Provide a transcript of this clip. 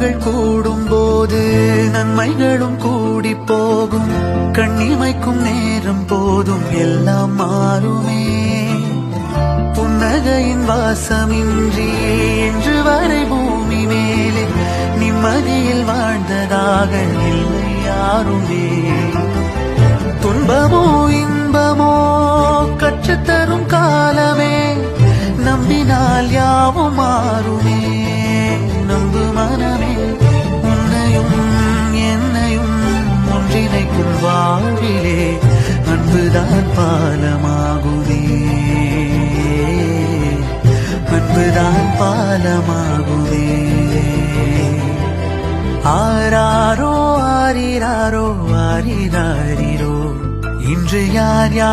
உறவுகள் கூடும் போது நன்மைகளும் கூடி போகும். கண்ணிமைக்கும் நேரம் போதும் எல்லாம் மாறுமே. புன்னகையின் வாசமின்றி என்று வரை பூமி மேலே நிம்மதியில் வாழ்ந்ததாக இல்லை யாருமே. துன்பமோ இன்பமோ கற்றுத்தரும் காலமே, நம்பினால் யாவும் மாறுமே. நம்பு மனமே, உன்னையும் என்னையும் ஒன்றிணைக்கும் வாழ்விலே அன்புதான் பாலமாகுமே. அன்புதான் பாலமாகுமே. ஆராரோ ஆரிராரோ ஆரிராரிரோ, இன்று யார் யார்